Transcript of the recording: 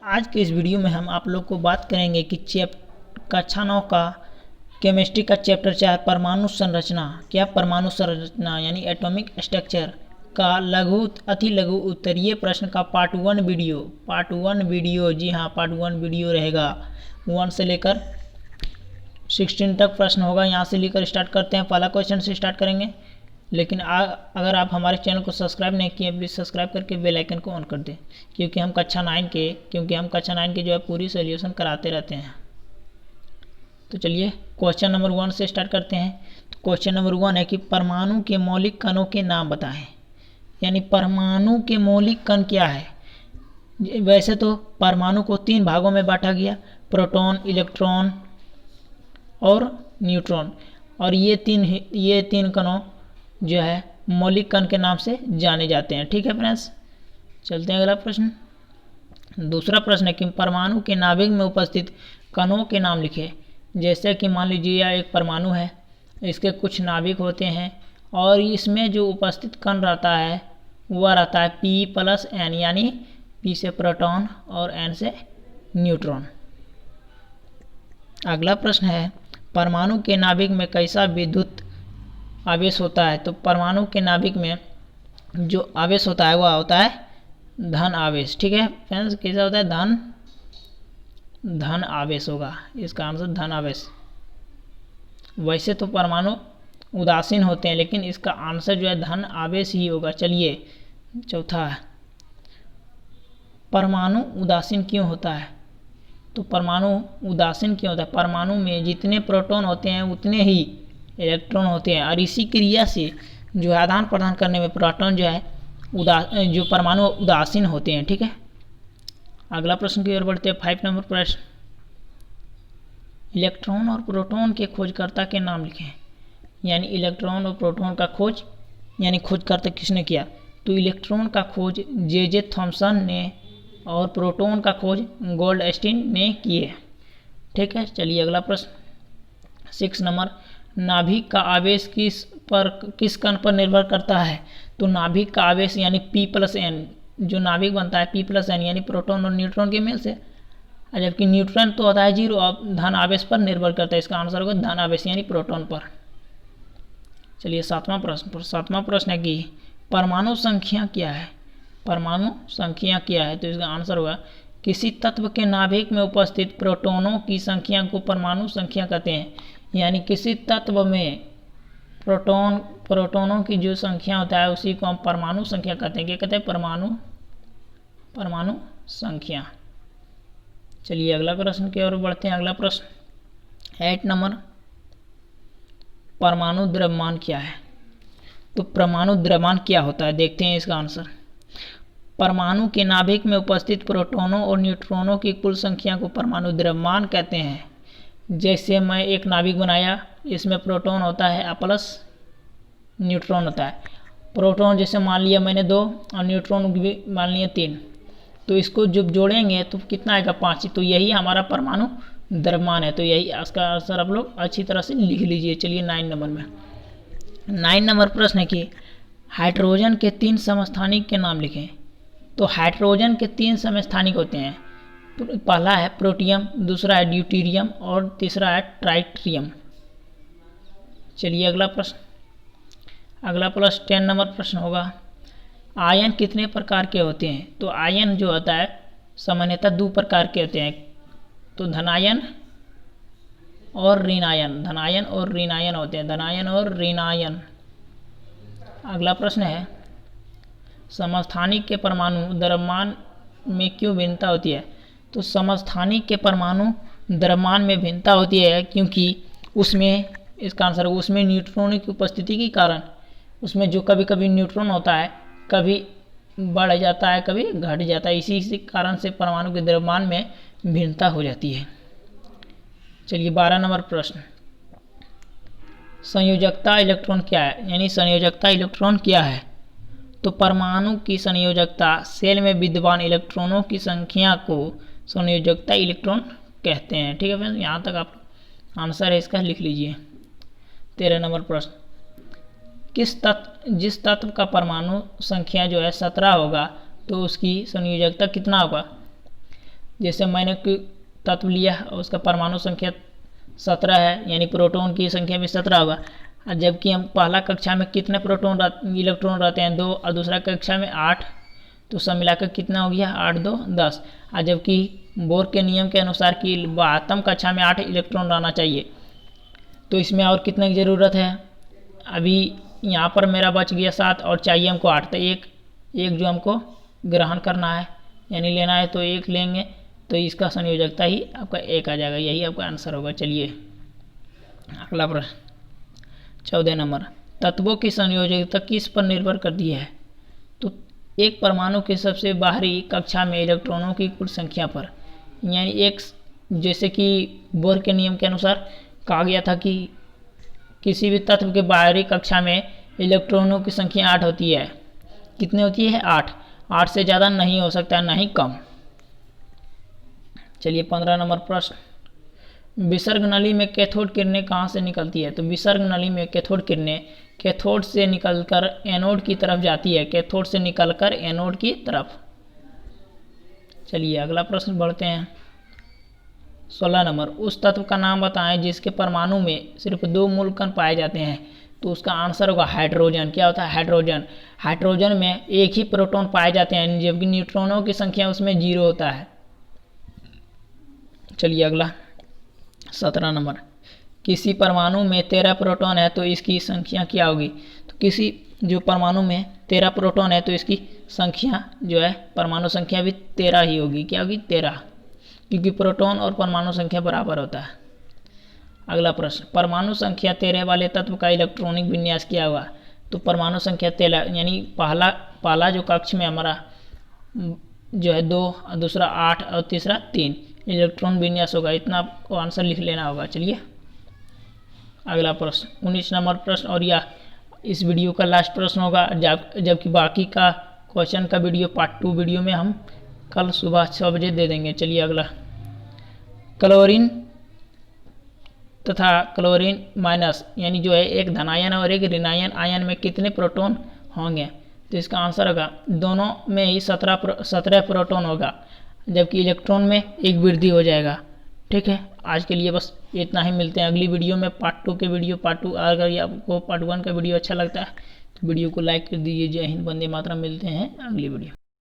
आज के इस वीडियो में हम आप लोग को बात करेंगे कि कक्षा 9 का केमिस्ट्री का चैप्टर 4 परमाणु संरचना क्या परमाणु संरचना यानी एटॉमिक स्ट्रक्चर का अति लघु उत्तरीय प्रश्न का पार्ट 1 वीडियो जी हाँ पार्ट 1 वीडियो रहेगा। 1 से लेकर 16 तक प्रश्न होगा। यहाँ से लेकर स्टार्ट करते हैं। पहला क्वेश्चन से स्टार्ट करेंगे, लेकिन अगर आप हमारे चैनल को सब्सक्राइब नहीं किए प्लीज़ सब्सक्राइब करके बेल आइकन को ऑन कर दें, क्योंकि हम कक्षा 9 के जो है पूरी सोल्यूशन कराते रहते हैं। तो चलिए क्वेश्चन नंबर 1 से स्टार्ट करते हैं। तो क्वेश्चन नंबर 1 है कि परमाणु के मौलिक कणों के नाम बताएं, यानी परमाणु के मौलिक कण क्या है। वैसे तो परमाणु को 3 भागों में बांटा गया, प्रोटॉन, इलेक्ट्रॉन और न्यूट्रॉन, और ये तीन कणों जो है मौलिक कण के नाम से जाने जाते हैं। ठीक है फ्रेंड्स, चलते हैं अगला प्रश्न। दूसरा प्रश्न है कि परमाणु के नाभिक में उपस्थित कणों के नाम लिखे। जैसे कि मान लीजिए यह एक परमाणु है, इसके कुछ नाभिक होते हैं और इसमें जो उपस्थित कण रहता है वह रहता है P+N, यानी P से प्रोटॉन और N से न्यूट्रॉन। अगला प्रश्न है परमाणु के नाभिक में कैसा विद्युत आवेश होता है। तो परमाणु के नाभिक में जो आवेश होता है वह होता है धन आवेश। ठीक है फ्रेंड्स, कैसा होता है धन आवेश होगा, इसका आंसर धन आवेश। वैसे तो परमाणु उदासीन होते हैं, लेकिन इसका आंसर जो है धन आवेश ही होगा। चलिए चौथा है परमाणु उदासीन क्यों होता है। तो परमाणु उदासीन क्यों होता है, परमाणु में जितने प्रोटॉन होते हैं उतने ही इलेक्ट्रॉन होते हैं, और इसी क्रिया से जो है आदान प्रदान करने में प्रोटॉन जो है जो परमाणु उदासीन होते हैं। ठीक है, अगला प्रश्न की ओर बढ़ते हैं। 5 नंबर प्रश्न, इलेक्ट्रॉन और प्रोटॉन के खोजकर्ता के नाम लिखें। यानी इलेक्ट्रॉन और प्रोटॉन का खोज यानी खोजकर्ता किसने किया। तो इलेक्ट्रॉन का खोज जे थॉमसन ने और प्रोटॉन का खोज गोल्डस्टीन ने किए। ठीक है, चलिए अगला प्रश्न 6 नंबर, नाभिक का आवेश किस कण पर निर्भर करता है। तो नाभिक का आवेश यानी P+N, जो नाभिक बनता है P+N यानी प्रोटॉन और न्यूट्रॉन के मेल से, जबकि न्यूट्रॉन तो होता है 0 और धन आवेश पर निर्भर करता है। इसका आंसर होगा धन आवेश यानी प्रोटॉन पर। चलिए 7वां प्रश्न है कि परमाणु संख्या क्या है। परमाणु संख्या क्या है, तो इसका आंसर होगा किसी तत्व के नाभिक में उपस्थित प्रोटॉनों की संख्या को परमाणु संख्या कहते हैं। यानी किसी तत्व में प्रोटॉनों की जो संख्या होता है उसी को हम परमाणु संख्या कहते हैं। क्या कहते हैं, परमाणु संख्या। चलिए अगला प्रश्न की ओर बढ़ते हैं। अगला प्रश्न 8 नंबर, परमाणु द्रव्यमान क्या है। तो परमाणु द्रव्यमान क्या होता है, देखते हैं इसका आंसर। परमाणु के नाभिक में उपस्थित प्रोटॉनों और न्यूट्रॉनों की कुल संख्या को परमाणु द्रव्यमान कहते हैं। जैसे मैं एक नाभिक बनाया, इसमें प्रोटॉन होता है A+, न्यूट्रॉन होता है। प्रोटॉन जैसे मान लिया मैंने 2 और न्यूट्रॉन भी मान लिया 3, तो इसको जब जोड़ेंगे तो कितना आएगा 5। तो यही हमारा परमाणु द्रव्यमान है। तो यही इसका आंसर आप लोग अच्छी तरह से लिख लीजिए। चलिए 9 नंबर में 9 नंबर प्रश्न है कि हाइड्रोजन के 3 समस्थानिक के नाम लिखें। तो हाइड्रोजन के 3 समस्थानिक होते हैं। पहला है प्रोटियम, दूसरा है ड्यूटेरियम और तीसरा है ट्राइटियम। चलिए अगला प्लस 10 नंबर प्रश्न होगा, आयन कितने प्रकार के होते हैं। तो आयन जो होता है सामान्यतः 2 प्रकार के होते हैं। तो धनायन और ऋणायन होते हैं, धनायन और ऋणायन। अगला प्रश्न है समस्थानिक के परमाणु द्रव्यमान में क्यों भिन्नता होती है। तो समस्थानिक के परमाणु द्रव्यमान में भिन्नता होती है क्योंकि उसमें, इसका आंसर उसमें न्यूट्रॉन की उपस्थिति के कारण उसमें जो कभी कभी न्यूट्रॉन होता है कभी बढ़ जाता है कभी घट जाता है, इसी कारण से परमाणु के द्रव्यमान में भिन्नता हो जाती है। चलिए 12 नंबर प्रश्न, संयोजकता इलेक्ट्रॉन क्या है। यानी संयोजकता इलेक्ट्रॉन क्या है। तो परमाणु की संयोजकता सेल में विद्यमान इलेक्ट्रॉनों की संख्या को संयोजकता इलेक्ट्रॉन कहते हैं। ठीक है फ्रेंड्स, यहाँ तक आप आंसर है इसका लिख लीजिए। 13 नंबर प्रश्न, जिस तत्व का परमाणु संख्या जो है 17 होगा तो उसकी संयोजकता कितना होगा। जैसे मैंने तत्व लिया उसका परमाणु संख्या 17 है, यानी प्रोटॉन की संख्या भी 17 होगा। और जबकि हम पहला कक्षा में कितने इलेक्ट्रॉन रहते हैं 2, और दूसरा कक्षा में 8, तो सब मिलाकर कितना हो गया 8 2 10। और जबकि बोर के नियम के अनुसार कि 12वीं कक्षा में 8 इलेक्ट्रॉन रहना चाहिए, तो इसमें और कितने की ज़रूरत है। अभी यहाँ पर मेरा बच गया 7 और चाहिए हमको 8, तो एक जो हमको ग्रहण करना है यानी लेना है, तो 1 लेंगे, तो इसका संयोजकता ही आपका 1 आ जाएगा। यही आपका आंसर होगा। चलिए अगला प्रश्न 14 नंबर, तत्वों की संयोजकता किस पर निर्भर करती है। तो एक परमाणु के सबसे बाहरी कक्षा में इलेक्ट्रॉनों की कुल संख्या पर, यानी एक, जैसे कि बोर के नियम के अनुसार कहा गया था कि किसी भी तत्व के बाहरी कक्षा में इलेक्ट्रॉनों की संख्या 8 होती है। कितने होती है 8 से ज़्यादा नहीं हो सकता, ना ही कम। चलिए 15 नंबर प्रश्न, विसर्ग नली में कैथोड किरणें कहाँ से निकलती है। तो विसर्ग नली में कैथोड किरणें कैथोड से निकलकर एनोड की तरफ जाती है, कैथोड से निकलकर एनोड की तरफ। चलिए अगला प्रश्न बढ़ते हैं। 16 नंबर, उस तत्व का नाम बताएं जिसके परमाणु में सिर्फ 2 मूल कण पाए जाते हैं। तो उसका आंसर होगा हाइड्रोजन। क्या होता है हाइड्रोजन। हाइड्रोजन में एक ही प्रोटॉन पाए जाते हैं, जबकि न्यूट्रॉनों की संख्या उसमें 0 होता है। चलिए अगला 17 नंबर, किसी परमाणु में 13 प्रोटॉन है तो इसकी संख्या क्या होगी। तो किसी जो परमाणु में 13 प्रोटॉन है तो इसकी संख्या जो है परमाणु संख्या भी 13 ही होगी। क्या होगी 13, क्योंकि प्रोटॉन और परमाणु संख्या बराबर होता है। अगला प्रश्न, परमाणु संख्या 13 वाले तत्व का इलेक्ट्रॉनिक विन्यास क्या होगा। तो परमाणु संख्या 13 यानी पहला जो कक्ष में हमारा जो है 2, दूसरा 8 और तीसरा 3 इलेक्ट्रॉन विन्यास होगा। इतना आपको आंसर लिख लेना होगा। चलिए अगला प्रश्न 19 नंबर प्रश्न, और यह इस वीडियो का लास्ट प्रश्न होगा, जबकि बाकी का क्वेश्चन का वीडियो पार्ट 2 वीडियो में हम कल सुबह 6 बजे दे देंगे। चलिए अगला, क्लोरीन तथा क्लोरीन माइनस यानी जो है एक धनायन और एक ऋणायन आयन में कितने प्रोटॉन होंगे। तो इसका आंसर होगा दोनों में ही 17 प्रोटॉन होगा, जबकि इलेक्ट्रॉन में एक वृद्धि हो जाएगा। ठीक है, आज के लिए बस इतना ही। मिलते हैं अगली वीडियो में पार्ट 2 के वीडियो पार्ट 2। अगर आपको पार्ट 1 का वीडियो अच्छा लगता है तो वीडियो को लाइक कर दीजिए। जय हिंद, वंदे मातरम। मिलते हैं अगली वीडियो।